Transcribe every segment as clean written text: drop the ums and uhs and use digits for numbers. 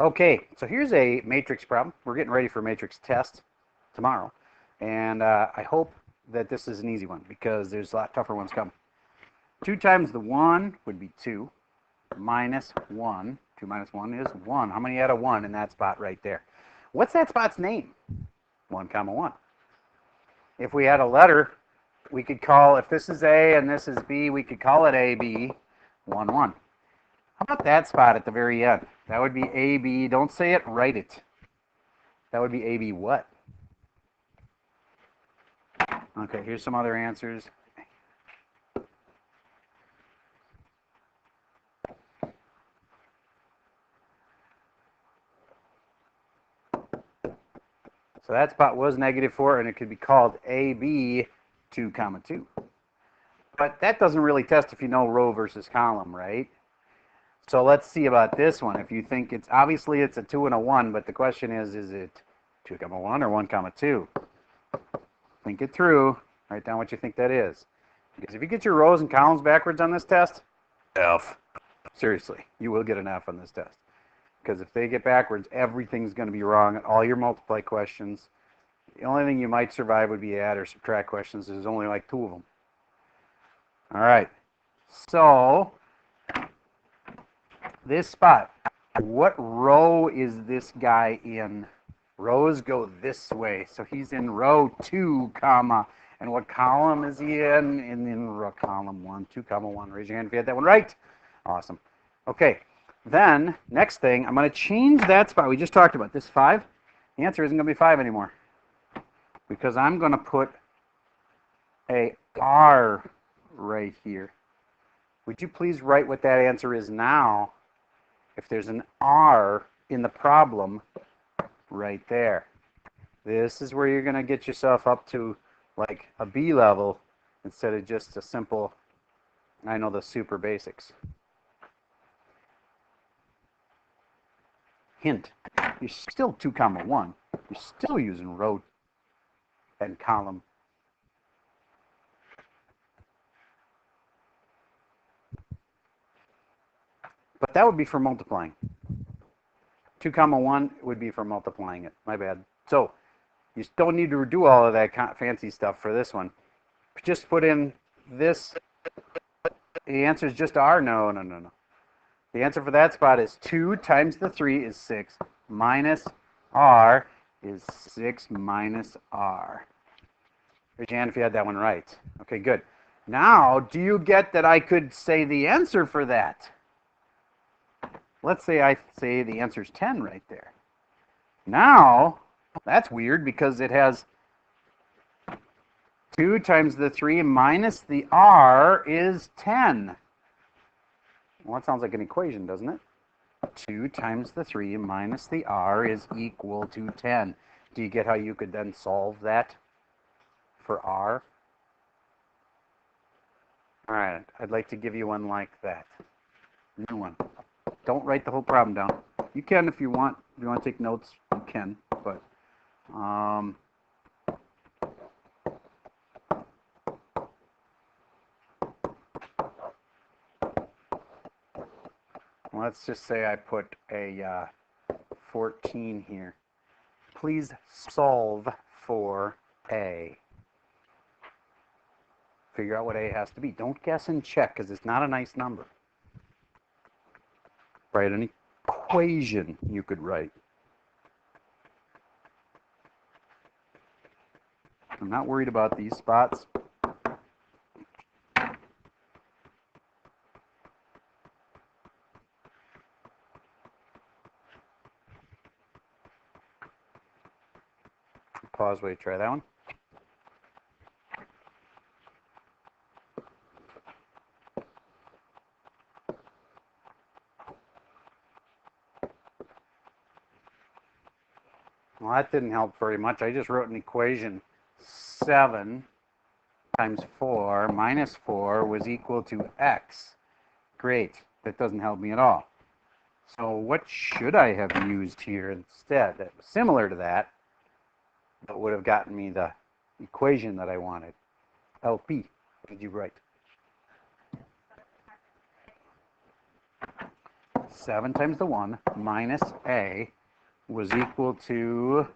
Okay, so here's a matrix problem. We're getting ready for a matrix test tomorrow, and I hope that this is an easy one because there's a lot tougher ones coming. 2 times the 1 would be 2, minus 1. 2 minus 1 is 1. How many had a 1 in that spot right there? What's that spot's name? 1 comma 1. If we had a letter, we could call, if this is A and this is B, we could call it AB, 1, 1. How about that spot at the very end? That would be AB. Don't say it, write it. That would be AB what? Okay, here's some other answers. So that spot was -4, and it could be called AB 2 comma 2. But that doesn't really test if you know row versus column, right? So let's see about this one. If you think it's, obviously it's a 2 and a 1, but the question is it 2 comma 1 or 1 comma 2? Think it through. Write down what you think that is. Because if you get your rows and columns backwards on this test, F. Seriously, you will get an F on this test. Because if they get backwards, everything's going to be wrong at all your multiply questions. The only thing you might survive would be add or subtract questions. There's only like 2 of them. All right. So this spot, what row is this guy in? Rows go this way. So he's in row 2, comma. And what column is he in? In row column 1, 2, comma 1. Raise your hand if you had that one right. Awesome. Okay. Then, next thing, I'm going to change that spot. We just talked about this 5. The answer isn't going to be 5 anymore. Because I'm going to put a R right here. Would you please write what that answer is now? If there's an R in the problem right there. This is where you're going to get yourself up to like a B level instead of just a simple, I know the super basics. Hint, you're still 2 comma 1. You're still using row and column. But that would be for multiplying. 2 comma 1 would be for multiplying it. My bad. So you don't need to do all of that fancy stuff for this one. Just put in this. The answer is just R. No. The answer for that spot is 2 times the 3 is 6 minus R is 6 minus R. Raise your hand if you had that one right. Okay, good. Now, do you get that I could say the answer for that? Let's say I say the answer is 10 right there. Now, that's weird because it has 2 times the 3 minus the R is 10. Well, that sounds like an equation, doesn't it? 2 times the 3 minus the R is equal to 10. Do you get how you could then solve that for R? All right, I'd like to give you one like that. New one. Don't write the whole problem down. You can if you want. If you want to take notes, you can. But let's just say I put a 14 here. Please solve for A. Figure out what A has to be. Don't guess and check because it's not a nice number. Write an equation you could write. I'm not worried about these spots. Pause while you try that one. Well, that didn't help very much. I just wrote an equation. 7 times 4 minus 4 was equal to x. Great. That doesn't help me at all. So what should I have used here instead that was similar to that, but would have gotten me the equation that I wanted? LP. What did you write? 7 times the 1 minus A was equal to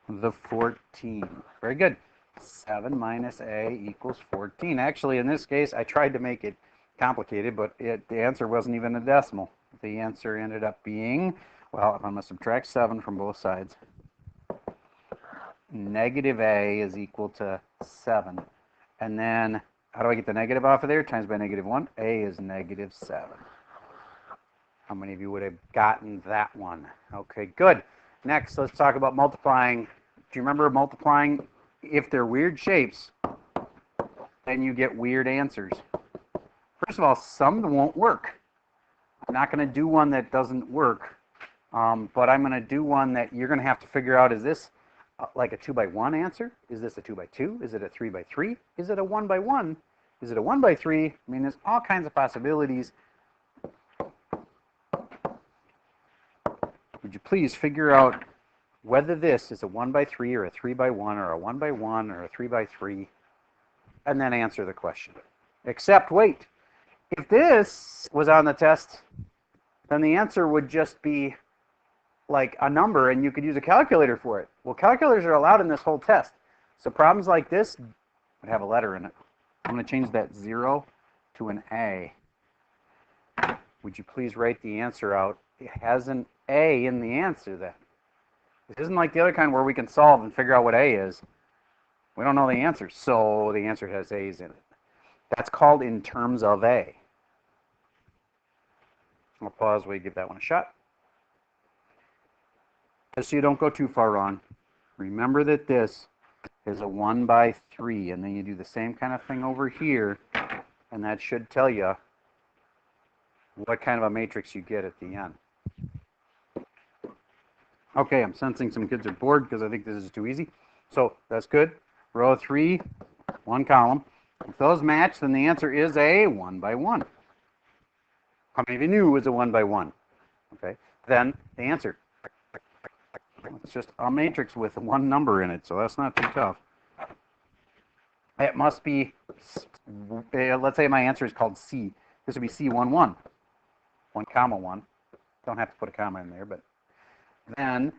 the 14. Very good. 7 minus A equals 14. Actually, in this case, I tried to make it complicated, but the answer wasn't even a decimal. The answer ended up being, well, I'm going to subtract 7 from both sides. Negative A is equal to 7. And then, how do I get the negative off of there? Times by negative 1. A is negative 7. How many of you would have gotten that one? Okay, good. Next, let's talk about multiplying. Do you remember multiplying? If they're weird shapes, then you get weird answers. First of all, some won't work. I'm not going to do one that doesn't work, but I'm going to do one that you're going to have to figure out, is this like a 2 by 1 answer? Is this a 2 by 2? Is it a 3 by 3? Is it a 1 by 1? Is it a 1 by 3? I mean, there's all kinds of possibilities. Would you please figure out whether this is a 1 by 3 or a 3 by 1 or a 1 by 1 or a 3 by 3, and then answer the question. Except, wait, if this was on the test, then the answer would just be like a number, and you could use a calculator for it. Well, calculators are allowed in this whole test. So problems like this would have a letter in it. I'm going to change that 0 to an A. Would you please write the answer out? It has an A in the answer then. This isn't like the other kind where we can solve and figure out what A is. We don't know the answer, so the answer has A's in it. That's called in terms of A. I'll pause while you give that one a shot. Just so you don't go too far wrong, remember that this is a 1 by 3, and then you do the same kind of thing over here, and that should tell you what kind of a matrix you get at the end. Okay, I'm sensing some kids are bored because I think this is too easy. So that's good. Row 3, 1 column. If those match, then the answer is a 1 by 1. How many of you knew it was a 1 by 1? Okay, then the answer. It's just a matrix with one number in it, so that's not too tough. It must be, let's say my answer is called C. This would be C11, 1 comma 1. Don't have to put a comma in there, but then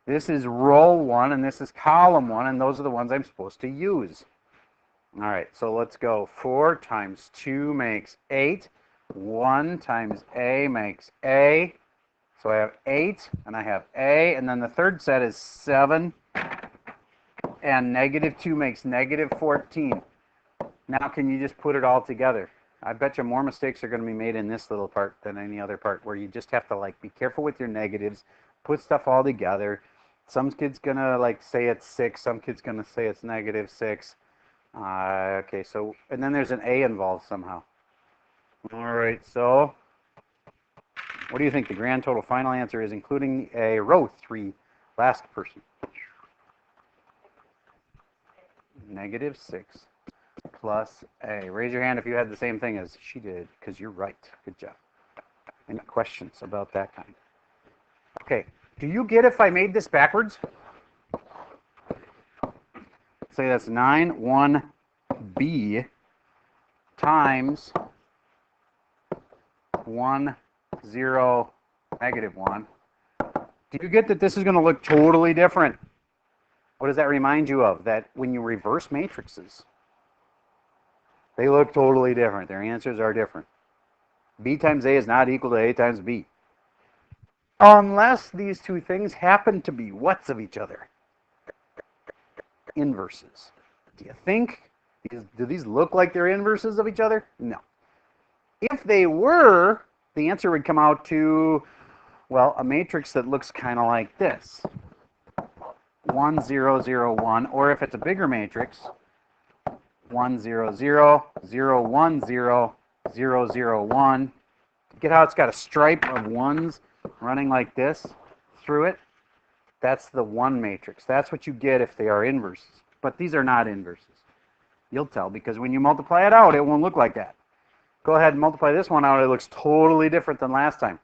this is row 1 and this is column 1, and those are the ones I'm supposed to use. All right, so let's go. 4 times 2 makes 8. 1 times A makes A. So I have 8, and I have A, and then the third set is 7, and negative 2 makes negative 14. Now can you just put it all together? I bet you more mistakes are going to be made in this little part than any other part, where you just have to like be careful with your negatives, put stuff all together. Some kid's going to like say it's 6, some kid's going to say it's negative 6. Okay, so, and then there's an A involved somehow. All right, so what do you think the grand total final answer is, including a row 3, last person? Negative 6 plus A. Raise your hand if you had the same thing as she did, because you're right. Good job. Any questions about that kind? Okay, do you get if I made this backwards? Say that's 9, 1B times 1, 0, negative 1. Do you get that this is going to look totally different? What does that remind you of? That when you reverse matrices, they look totally different. Their answers are different. B times A is not equal to A times B. Unless these two things happen to be what's of each other? Inverses. Do you think? Do these look like they're inverses of each other? No. If they were, the answer would come out to, well, a matrix that looks kind of like this. 1, 0, 0, 1. Or if it's a bigger matrix, 1, 0, 0, 0, 1, 0, 0, 0, 1. Get how it's got a stripe of 1s running like this through it? That's the 1 matrix. That's what you get if they are inverses. But these are not inverses. You'll tell, because when you multiply it out, it won't look like that. Go ahead and multiply this one out. It looks totally different than last time.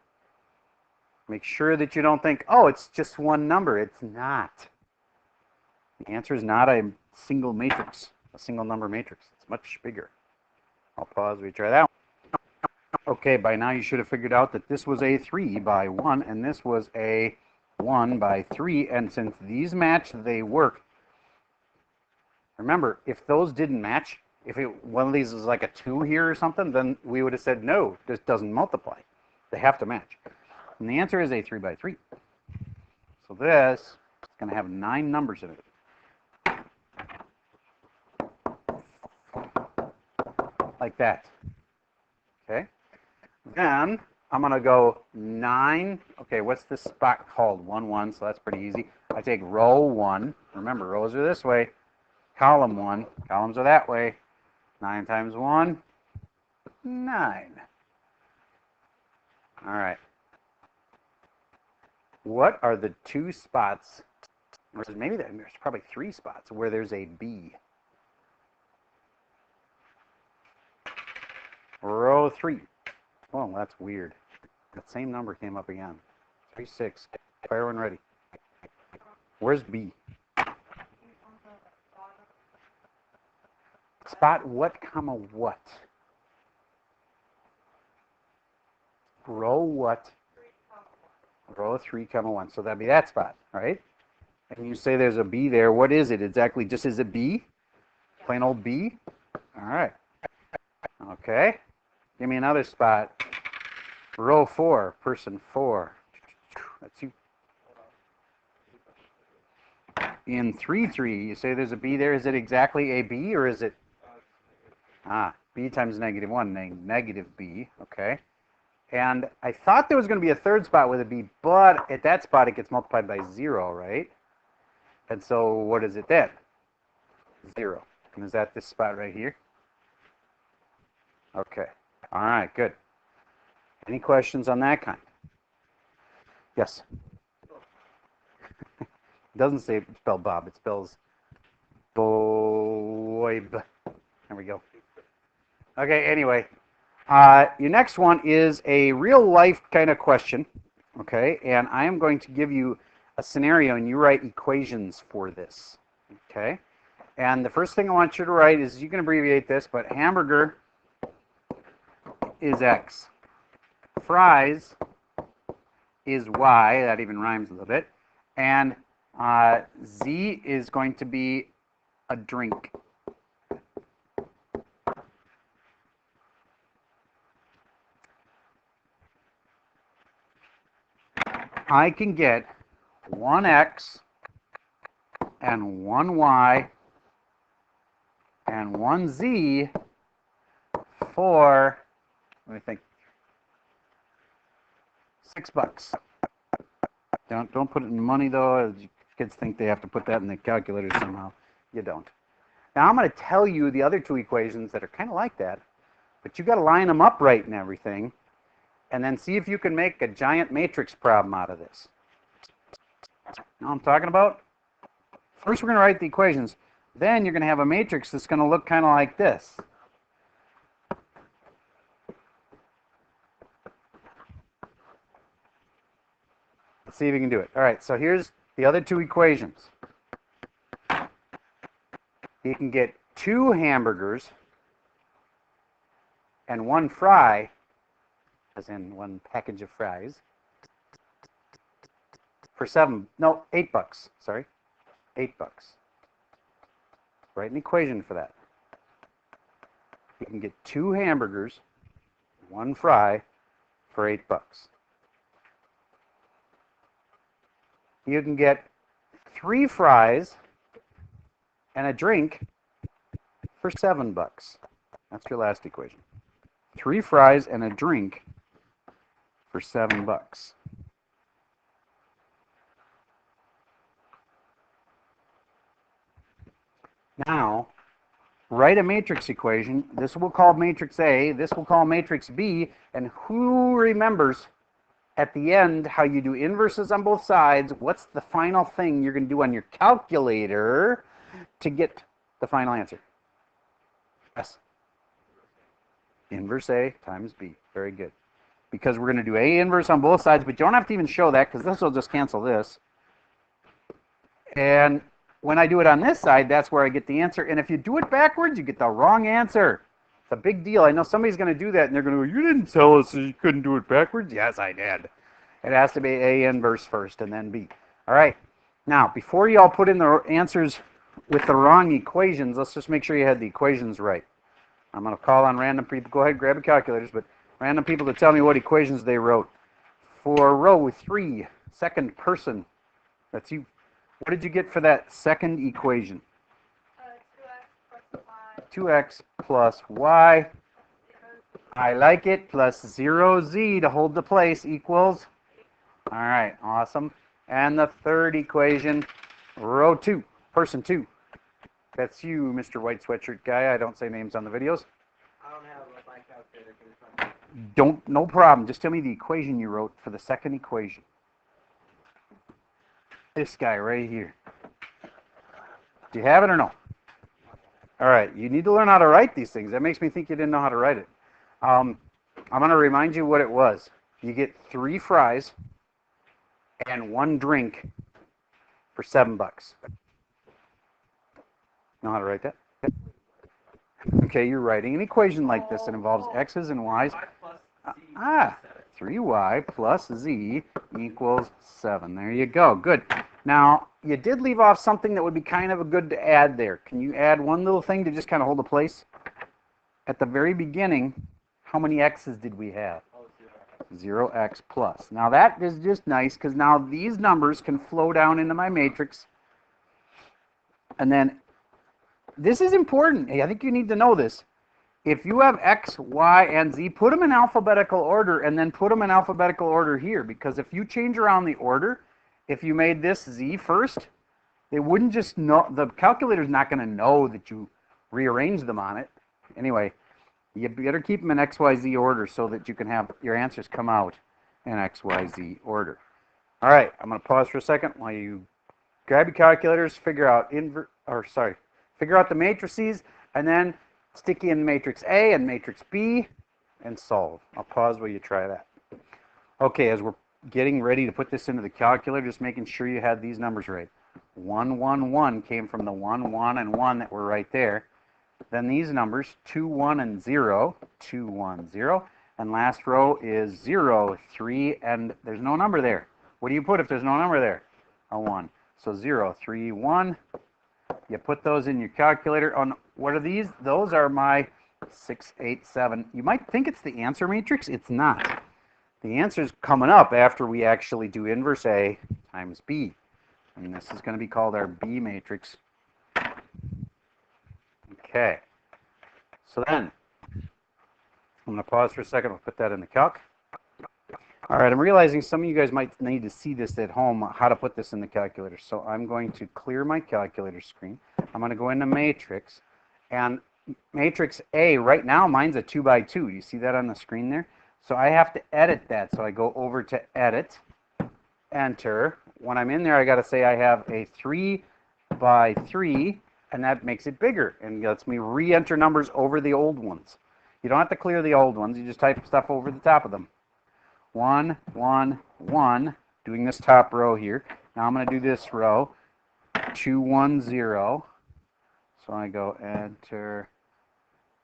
Make sure that you don't think, oh, it's just one number. It's not. The answer is not a single matrix, a single number matrix. It's much bigger. I'll pause. We try that one. Okay, by now you should have figured out that this was a 3 by 1 and this was a 1 by 3. And since these match, they work. Remember, if those didn't match, if one of these is like a 2 here or something, then we would have said, no, this doesn't multiply. They have to match. And the answer is a 3 by 3. So this is going to have 9 numbers in it. Like that. Okay? Then I'm going to go 9. Okay, what's this spot called? 1, 1, so that's pretty easy. I take row 1. Remember, rows are this way. Column 1. Columns are that way. 9 times 1, 9. All right. What are the 2 spots, or maybe there's probably 3 spots, where there's a B? Row 3. Oh, that's weird. That same number came up again. 3, 6. Fire one ready. Where's B? Spot what, comma what? Row what? Row 3, comma 1. So that'd be that spot, right? And you say there's a B there. What is it exactly? Just is it B? Plain old B? All right. Okay. Give me another spot. Row 4, person 4. That's you. In 3, 3, you say there's a B there. Is it exactly a B or is it? B times negative 1, negative B. Okay. And I thought there was going to be a third spot with a B, but at that spot it gets multiplied by 0, right? And so what is it then? 0. And is that this spot right here? Okay. All right, good. Any questions on that kind? Yes? It doesn't say spell Bob. It spells Boib. There we go. Okay, anyway. Your next one is a real-life kind of question, okay? And I am going to give you a scenario, and you write equations for this, okay? And the first thing I want you to write is, you can abbreviate this, but hamburger is X. Fries is Y. That even rhymes a little bit. And Z is going to be a drink. I can get 1x and 1y and 1z for, let me think, $6. Don't put it in money though. Kids think they have to put that in the calculator somehow. You don't. Now I'm going to tell you the other 2 equations that are kind of like that, but you got to line them up right and everything, and then see if you can make a giant matrix problem out of this. Know what I'm talking about? First we're going to write the equations. Then you're going to have a matrix that's going to look kind of like this. Let's see if you can do it. All right, so here's the other 2 equations. You can get 2 hamburgers and 1 fry, as in 1 package of fries, for $8. Sorry, $8. Write an equation for that. You can get 2 hamburgers, 1 fry, for $8. You can get 3 fries and a drink for $7. That's your last equation. 3 fries and a drink for $7. Now, write a matrix equation. This we'll call matrix A, this we'll call matrix B, and who remembers at the end how you do inverses on both sides? What's the final thing you're going to do on your calculator to get the final answer? Yes. Inverse A times B. Very good. Because we're going to do A inverse on both sides, but you don't have to even show that because this will just cancel this. And when I do it on this side, that's where I get the answer. And if you do it backwards, you get the wrong answer. It's a big deal. I know somebody's going to do that, and they're going to go, you didn't tell us you couldn't do it backwards. Yes, I did. It has to be A inverse first and then B. All right. Now, before you all put in the answers with the wrong equations, let's just make sure you had the equations right. I'm going to call on random people. Go ahead, grab your calculators, but random people to tell me what equations they wrote. For row 3, second person, that's you. What did you get for that second equation? 2x plus y. I like it. Plus 0z to hold the place equals. All right, awesome. And the third equation, row 2, person 2. That's you, Mr. White Sweatshirt guy. I don't say names on the videos. I don't have my calculator. No problem. Just tell me the equation you wrote for the second equation. This guy right here. Do you have it or no? All right, you need to learn how to write these things. That makes me think you didn't know how to write it. I'm going to remind you what it was. You get 3 fries and 1 drink for $7. Know how to write that? Okay, you're writing an equation like this that involves x's and y's. 3y plus z equals 7. There you go. Good. Now, you did leave off something that would be kind of good to add there. Can you add one little thing to just kind of hold the place? At the very beginning, how many x's did we have? 0x plus. Now, that is just nice because now these numbers can flow down into my matrix. And then, this is important. Hey, I think you need to know this. If you have x, y, and z, put them in alphabetical order and then put them in alphabetical order here. Because if you change around the order, if you made this z first, they wouldn't just know, the calculator's not going to know that you rearranged them on it. Anyway, you better keep them in x, y, z order so that you can have your answers come out in x, y, z order. All right, I'm going to pause for a second while you grab your calculators, figure out the matrices, and then stick in matrix A and matrix B and solve. I'll pause while you try that. Okay, as we're getting ready to put this into the calculator, just making sure you had these numbers right. 1, 1, 1 came from the 1, 1, and 1 that were right there. Then these numbers, 2, 1, and 0, 2, 1, 0. And last row is 0, 3, and there's no number there. What do you put if there's no number there? A 1. So 0, 3, 1. You put those in your calculator. On what are these? Those are my 6, 8, 7. You might think it's the answer matrix. It's not. The answer is coming up after we actually do inverse A times B. And this is going to be called our B matrix. Okay. So then, I'm going to pause for a second. We'll put that in the calc. All right, I'm realizing some of you guys might need to see this at home, how to put this in the calculator. So I'm going to clear my calculator screen. I'm going to go into matrix. And matrix A, right now, mine's a 2 by 2. You see that on the screen there? So I have to edit that. So I go over to edit, enter. When I'm in there, I got to say I have a 3 by 3, and that makes it bigger and lets me re-enter numbers over the old ones. You don't have to clear the old ones. You just type stuff over the top of them. 1, 1, 1, doing this top row here. Now I'm going to do this row, 2, 1, 0. So I go enter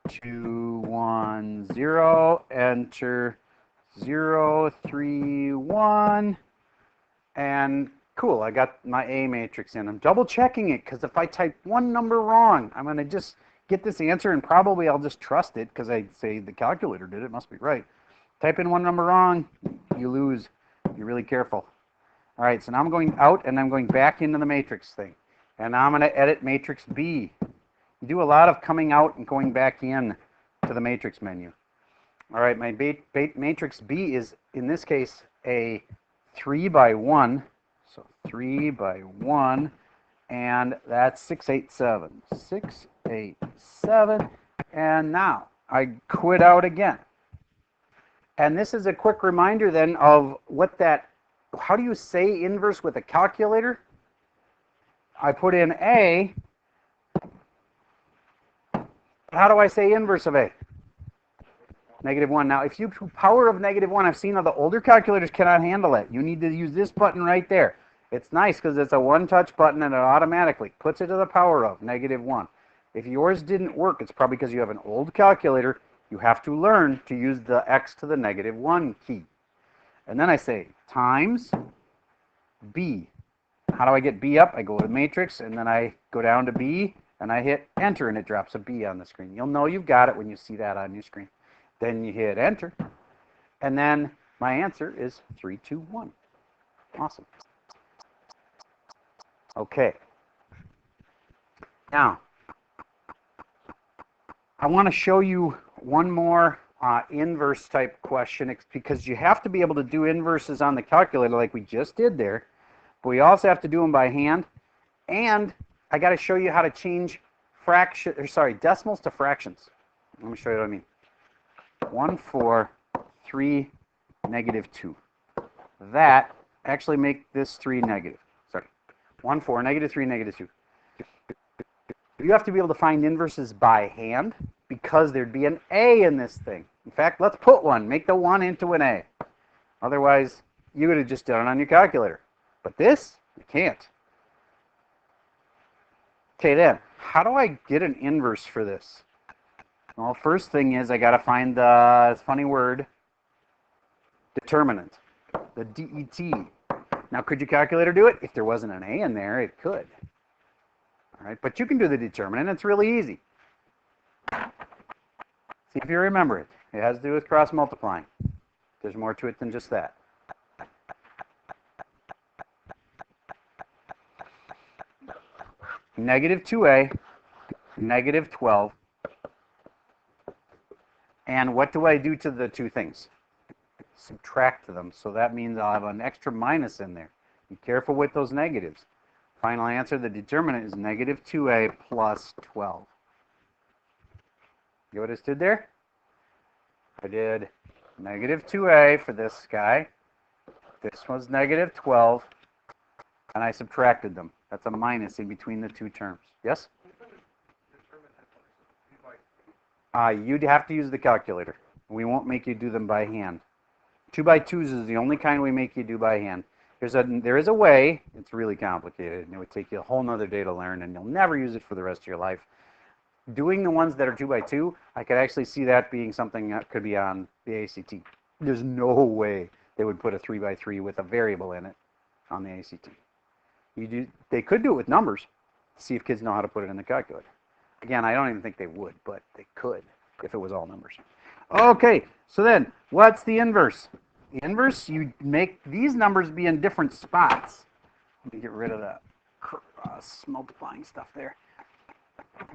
2, 1, 0, enter 0, 3, 1, and cool, I got my A matrix in. I'm double checking it because if I type one number wrong, I'm going to just get this answer and probably I'll just trust it because I say the calculator did it, must be right. Type in one number wrong, you lose. You're really careful. All right, so now I'm going out and I'm going back into the matrix thing. And now I'm going to edit matrix B. You do a lot of coming out and going back in to the matrix menu. All right, my matrix B is, in this case, a 3 by 1. So 3 by 1, and that's 6, 8, 7. 6, 8, 7, and now I quit out again. And this is a quick reminder then of what that, how do you say inverse with a calculator? I put in A. How do I say inverse of A? -1. Now, if you power of -1, I've seen how the older calculators cannot handle it. You need to use this button right there. It's nice because it's a one-touch button and it automatically puts it to the power of -1. If yours didn't work, it's probably because you have an old calculator. You have to learn to use the x to the negative 1 key. And then I say times b. How do I get b up? I go to matrix, and then I go down to b, and I hit enter, and it drops a b on the screen. You'll know you've got it when you see that on your screen. Then you hit enter, and then my answer is 321. Awesome. Okay. Now, I want to show you one more inverse type question, because you have to be able to do inverses on the calculator like we just did there, but we also have to do them by hand, and I got to show you how to change decimals to fractions. Let me show you what I mean. 1, 4, 3, negative 2. That actually make this 3 negative. Sorry. 1, 4, negative 3, negative 2. You have to be able to find inverses by hand because there'd be an A in this thing. In fact, let's put one. Make the 1 into an A. Otherwise, you would have just done it on your calculator. But this, you can't. Okay, then, how do I get an inverse for this? Well, first thing is I got to find the funny word, determinant, the DET. Now, could your calculator do it? If there wasn't an A in there, it could. All right, but you can do the determinant. It's really easy. See if you remember it. It has to do with cross multiplying. There's more to it than just that. Negative 2a, negative 12. And what do I do to the two things? Subtract them. So that means I'll have an extra minus in there. Be careful with those negatives. Final answer, the determinant is negative 2a plus 12. You what I just did there? I did negative 2a for this guy. This was negative 12. And I subtracted them. That's a minus in between the two terms. Yes? You'd have to use the calculator. We won't make you do them by hand. 2 by 2s is the only kind we make you do by hand. There is a way. It's really complicated, and it would take you a whole nother day to learn, and you'll never use it for the rest of your life. Doing the ones that are 2 by 2, I could actually see that being something that could be on the ACT. There's no way they would put a 3 by 3 with a variable in it on the ACT. They could do it with numbers. See if kids know how to put it in the calculator. Again, I don't even think they would, but they could if it was all numbers. Okay, so then what's the inverse? The inverse, you make these numbers be in different spots. Let me get rid of that multiplying stuff there.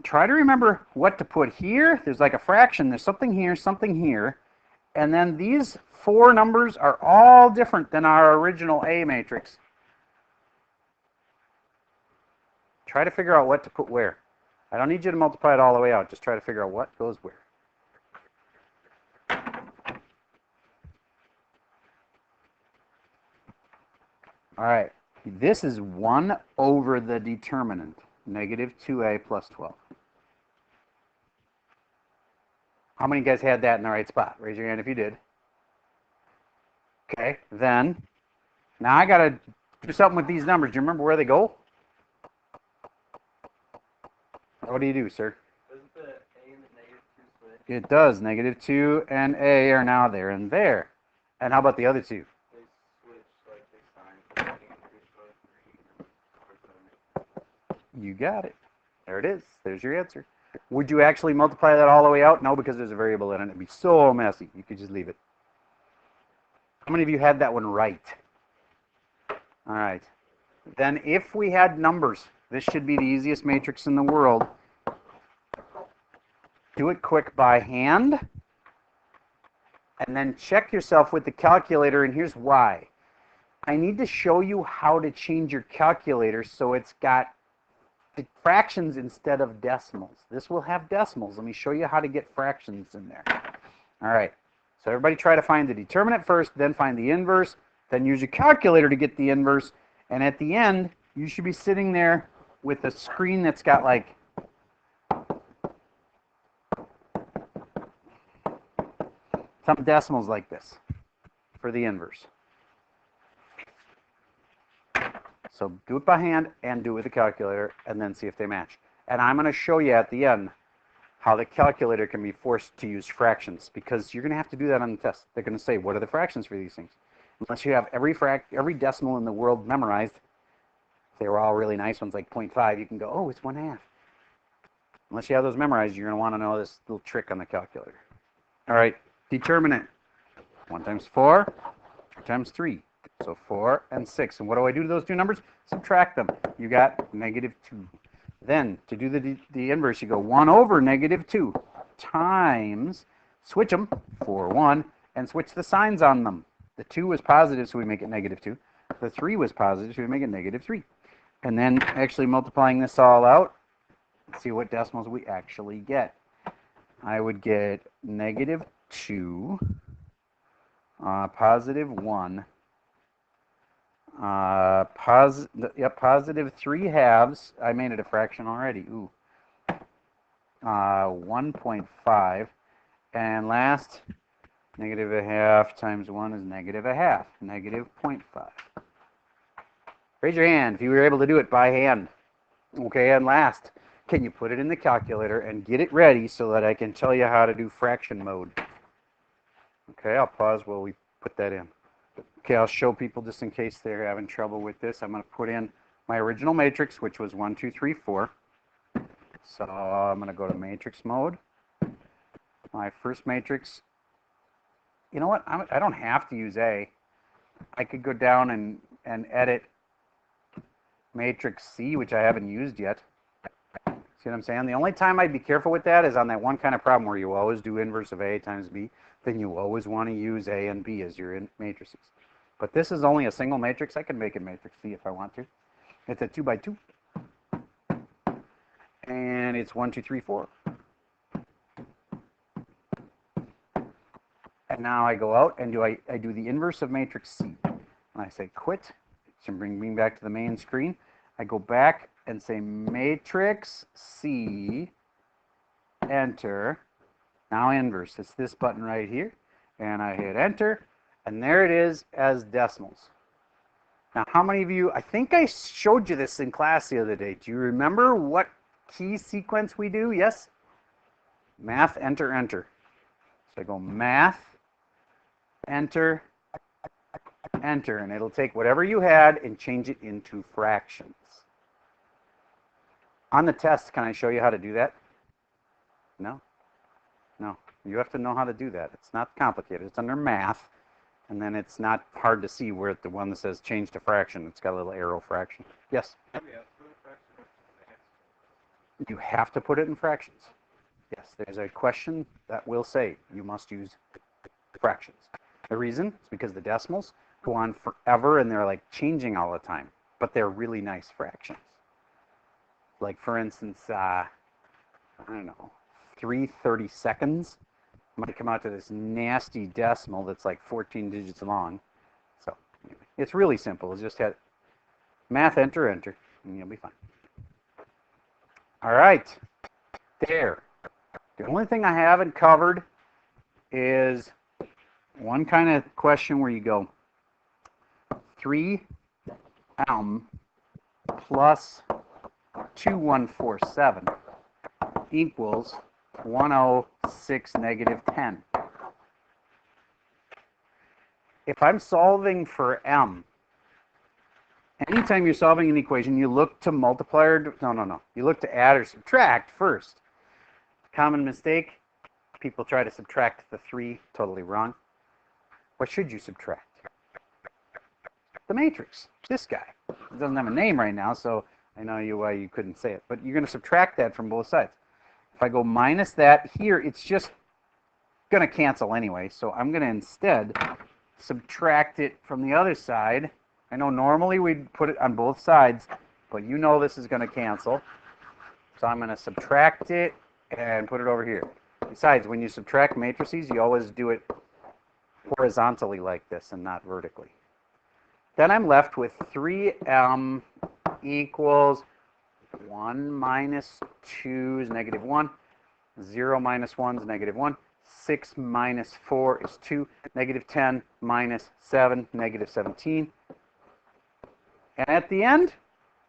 Try to remember what to put here. There's like a fraction. There's something here. And then these 4 numbers are all different than our original A matrix. Try to figure out what to put where. I don't need you to multiply it all the way out. Just try to figure out what goes where. All right. This is 1 over the determinant, negative 2a plus 12. How many guys had that in the right spot? Raise your hand if you did. Okay. Then, now I got to do something with these numbers. Do you remember where they go? What do you do, sir? Doesn't the A and the negative 2 split? It does. Negative 2 and A are now there and there. And how about the other two? They switch, like they sign. You got it. There it is. There's your answer. Would you actually multiply that all the way out? No, because there's a variable in it. It'd be so messy. You could just leave it. How many of you had that one right? All right. Then if we had numbers, this should be the easiest matrix in the world. Do it quick by hand. And then check yourself with the calculator, and here's why. I need to show you how to change your calculator so it's got fractions instead of decimals. This will have decimals. Let me show you how to get fractions in there. All right. So everybody try to find the determinant first, then find the inverse, then use your calculator to get the inverse, and at the end, you should be sitting there with a screen that's got like some decimals like this for the inverse. So do it by hand and do it with a calculator and then see if they match. And I'm going to show you at the end how the calculator can be forced to use fractions, because you're going to have to do that on the test. They're going to say, what are the fractions for these things? Unless you have every decimal in the world memorized, if they were all really nice ones like 0.5, you can go, oh, it's 1/2. Unless you have those memorized, you're going to want to know this little trick on the calculator. All right, determinant. 1 times 4, 2 times 3. So 4 and 6. And what do I do to those two numbers? Subtract them. You got -2. Then, to do the inverse, you go 1 over -2 times, switch them, 4, 1, and switch the signs on them. The 2 was positive, so we make it -2. The 3 was positive, so we make it -3. And then actually multiplying this all out, let's see what decimals we actually get. I would get -2, +1, positive 3/2. I made it a fraction already. Ooh. 1.5. And last, -1/2 times 1 is -1/2. -0.5. Raise your hand if you were able to do it by hand. Okay, and last, can you put it in the calculator and get it ready so that I can tell you how to do fraction mode? Okay, I'll pause while we put that in. Okay, I'll show people just in case they're having trouble with this. I'm going to put in my original matrix, which was 1, 2, 3, 4. So I'm going to go to matrix mode. My first matrix. You know what? I don't have to use A. I could go down and edit matrix C, which I haven't used yet. See what I'm saying? The only time I'd be careful with that is on that one kind of problem where you always do inverse of A times B. Then you always want to use A and B as your matrices. But this is only a single matrix. I can make it matrix C if I want to. It's a 2 by 2. And it's 1, 2, 3, 4. And now I go out and I do the inverse of matrix C. And I say quit. So bring me back to the main screen. I go back and say matrix C, enter. Now inverse. It's this button right here. And I hit enter. And there it is as decimals. Now, how many of you, I think I showed you this in class the other day. Do you remember what key sequence we do? Yes? Math, enter, enter. So I go math, enter, enter. And it'll take whatever you had and change it into fractions. On the test, can I show you how to do that? No? No. You have to know how to do that. It's not complicated. It's under math. And then it's not hard to see where the one that says change to fraction. It's got a little arrow fraction. Yes? You have to put it in fractions. Yes, there's a question that will say you must use fractions. The reason is because the decimals go on forever and they're like changing all the time. But they're really nice fractions. Like for instance, I don't know, 3/32 might come out to this nasty decimal that's like 14 digits long. So anyway, it's really simple. It's just hit math, enter, enter, and you'll be fine. All right, there. The only thing I haven't covered is one kind of question where you go 3m plus 2147 equals 106 -10. If I'm solving for m, anytime you're solving an equation, you look to multiply or, no. You look to add or subtract first. Common mistake, people try to subtract the 3, totally wrong. What should you subtract? The matrix, this guy. It doesn't have a name right now, so I know why you couldn't say it. But you're going to subtract that from both sides. If I go minus that here, it's just going to cancel anyway. So I'm going to instead subtract it from the other side. I know normally we'd put it on both sides, but you know this is going to cancel. So I'm going to subtract it and put it over here. Besides, when you subtract matrices, you always do it horizontally like this and not vertically. Then I'm left with 3m equals 1 minus 2 is -1. 0 minus 1 is -1. 6 minus 4 is 2. -10 minus 7, -17. And at the end,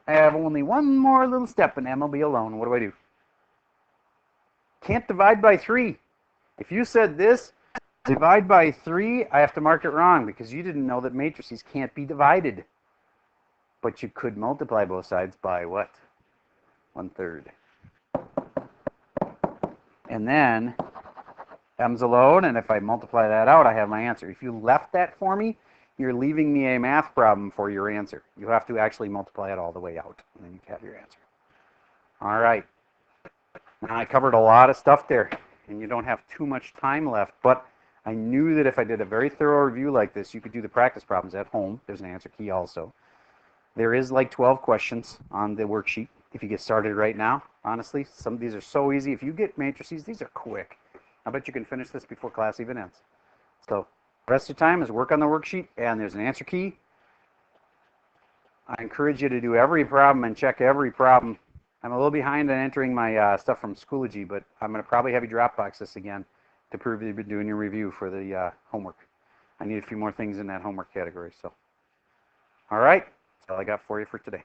I have only one more little step and Emma will be alone. What do? Can't divide by 3. If you said this, divide by 3, I have to mark it wrong because you didn't know that matrices can't be divided. But you could multiply both sides by what? 1/3. And then m's alone, and if I multiply that out, I have my answer. If you left that for me, you're leaving me a math problem for your answer. You have to actually multiply it all the way out, and then you have your answer. All right. Now I covered a lot of stuff there, and you don't have too much time left, but I knew that if I did a very thorough review like this, you could do the practice problems at home. There's an answer key also. There is like 12 questions on the worksheet if you get started right now. Honestly, some of these are so easy. If you get matrices, these are quick. I bet you can finish this before class even ends. So the rest of your time is work on the worksheet, and there's an answer key. I encourage you to do every problem and check every problem. I'm a little behind on entering my stuff from Schoology, but I'm going to probably have you Dropbox this again to prove that you've been doing your review for the homework. I need a few more things in that homework category. So, all right, that's all I got for you for today.